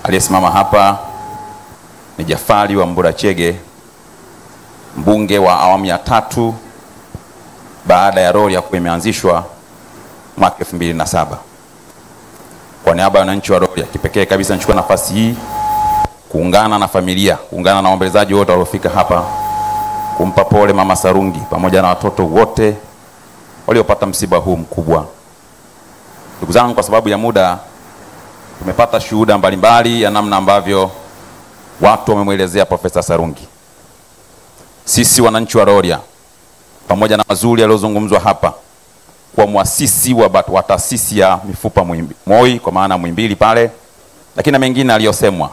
Aliyesimama hapa ni Jafari Wambura Chege, mbunge wa awamu ya 3 baada ya Rorya kuwa imeanzishwa mwaka 2007. Kwa niaba ya wananchi wa Rorya, kipekee kabisa nichukua nafasi hii kuungana na familia, kuungana na waombolezaji wote waliofika hapa kumpa pole Mama Sarungi pamoja na watoto wote waliopata msiba huu mkubwa. Ndugu zangu, kwa sababu ya muda, tumepata shuhuda mbalimbali ya namna ambavyo watu wamemwelezea Profesa Sarungi. Sisi wananchi wa Rorya, pamoja na mazuri yaliyozungumzwa hapa, kwa muasisi wa taasisi ya mifupa MOI kwa maana Muhimbili pale, lakini na mengine aliyosemwa,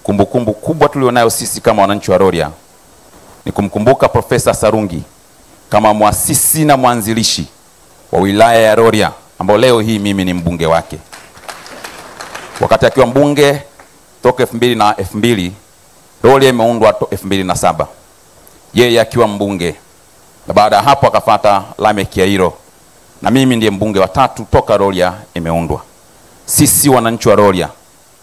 kumbukumbu kubwa tulionayo sisi kama wananchi wa Rorya ni kumkumbuka Profesa Sarungi kama muasisi na mwanzilishi wa wilaya ya Rorya, ambao leo hii mimi ni mbunge wake. Wakati akiwa mbunge toka 2000, Rorya imeundwa 2007. Yeye akiwa mbunge, na baada ya hapo akafuata Lameck Kyairo, na mimi ndiye mbunge wa 3 toka Rorya imeundwa. Sisi wananchi wa Rorya,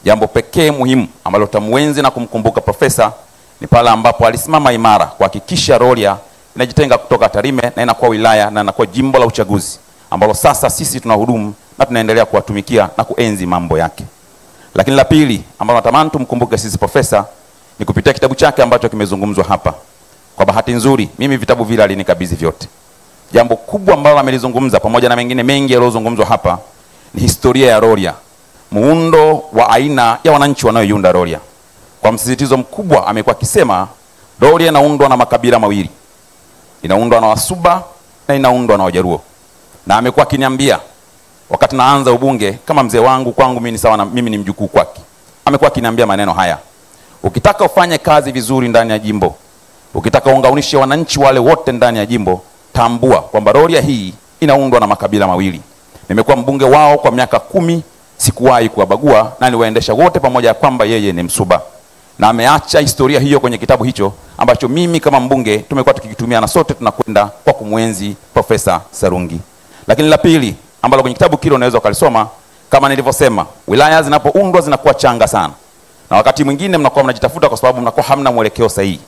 jambo pekee muhimu ambalo tamuenzi na kumkumbuka profesa ni pale ambapo alisimama imara kuhakikisha Rorya inajitenga kutoka Tarime na inakuwa wilaya na inakuwa jimbo la uchaguzi, ambalo sasa sisi tunahudumu na tunaendelea kuwatumikia na kuenzi mambo yake. Lakini la pili ambalo natamani tumkumbuke sisi profesa ni kupitia kitabu chake ambacho kimezungumzwa hapa. Kwa bahati nzuri, mimi vitabu vile alinikabidhi vyote. Jambo kubwa ambalo amelizungumza pamoja na mengine mengi yaliyozungumzwa hapa ni historia ya Rorya, muundo wa aina ya wananchi wanaoiunda Rorya. Kwa msisitizo mkubwa amekuwa akisema Rorya inaundwa na makabila mawili. Inaundwa na Wasuba na inaundwa na Wajaruo. Na amekuwa akiniambia wakati naanza ubunge, kama mzee wangu kwangu mimi ni sawa na mimi ni mjukuu kwake, amekuwa akiniambia maneno haya: ukitaka ufanye kazi vizuri ndani ya jimbo, ukitaka unganishe wananchi wale wote ndani ya jimbo, tambua kwamba Rorya hii inaundwa na makabila mawili. Nimekuwa mbunge wao kwa miaka 10, sikuwahi kuwabagua na niwaendesha wote pamoja ya kwamba yeye ni Msuba. Na ameacha historia hiyo kwenye kitabu hicho ambacho mimi kama mbunge tumekuwa tukikitumia na sote tunakwenda kwa kumwenzi Profesa Sarungi. Lakini la pili ambalo kwenye kitabu kile unaweza ukalisoma, kama nilivyosema, wilaya zinapoundwa zinakuwa changa sana. Na wakati mwingine mnakuwa mnajitafuta kwa sababu mnakuwa hamna mwelekeo sahihi.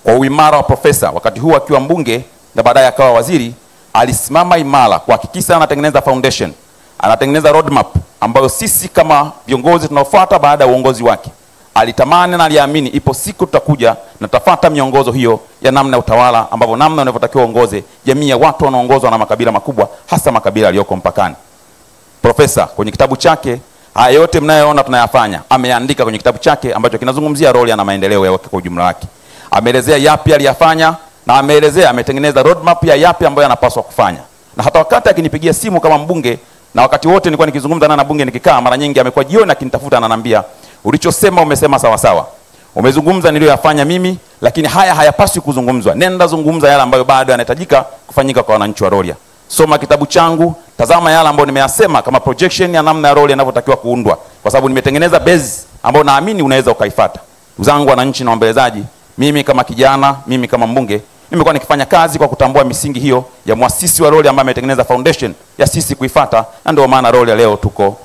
Kwa uimara wa profesa wakati huu akiwa mbunge na baadaye akawa waziri, alisimama imara kuhakikisha anatengeneza foundation, anatengeneza roadmap ambayo sisi kama viongozi tunaofuata baada ya uongozi wake alitamani na aliamini ipo siku tutakuja na tutafuata miongozo hiyo ya namna ya utawala, ambapo namna unavyotakiwa uongoze jamii ya watu wanaongozwa na makabila makubwa, hasa makabila yaliyoko mpakani. Profesa kwenye kitabu chake, haya yote mnayoona tunayafanya ameandika kwenye kitabu chake ambacho kinazungumzia Rorya na maendeleo yake kwa ujumla wake. Ameelezea yapi aliyafanya na ameelezea ametengeneza roadmap ya yapi ambayo yanapaswa kufanya. Na hata wakati akinipigia simu kama mbunge, na wakati wote nilikuwa nikizungumza na bunge nikikaa, mara nyingi amekuwa jioni akinitafuta na ananiambia, ulichosema umesema sawa sawa. Umezungumza niliyoyafanya mimi, lakini haya hayapaswi kuzungumzwa. Nenda zungumza yale ambayo bado yanahitajika kufanyika kwa wananchi wa Rorya. Soma kitabu changu, tazama yale ambayo nimeyasema kama projection ya namna ya Rorya inavyotakiwa kuundwa, kwa sababu nimetengeneza base ambayo naamini unaweza ukaifuata. Ndugu zangu wananchi na waombolezaji, mimi kama kijana, mimi kama mbunge, nimekuwa nikifanya kazi kwa kutambua misingi hiyo ya muasisi wa Rorya ambaye ametengeneza foundation ya sisi kuifuata, na ndio maana Rorya leo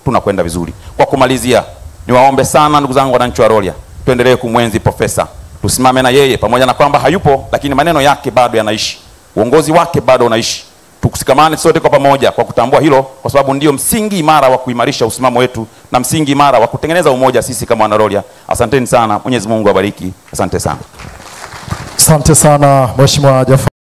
tunakwenda vizuri. Kwa kumalizia, niwaombe sana ndugu zangu wananchi wa Rorya, tuendelee kumwenzi profesa. Tusimame na yeye pamoja na kwamba hayupo, lakini maneno yake bado yanaishi. Uongozi wake bado unaishi. Tukusikamane sote kwa pamoja kwa kutambua hilo, kwa sababu ndio msingi imara wa kuimarisha usimamo wetu na msingi imara wa kutengeneza umoja sisi kama wana Rorya. Asanteni sana. Mwenyezi Mungu awabariki. Asante sana. Asante sana Mheshimiwa Jafari.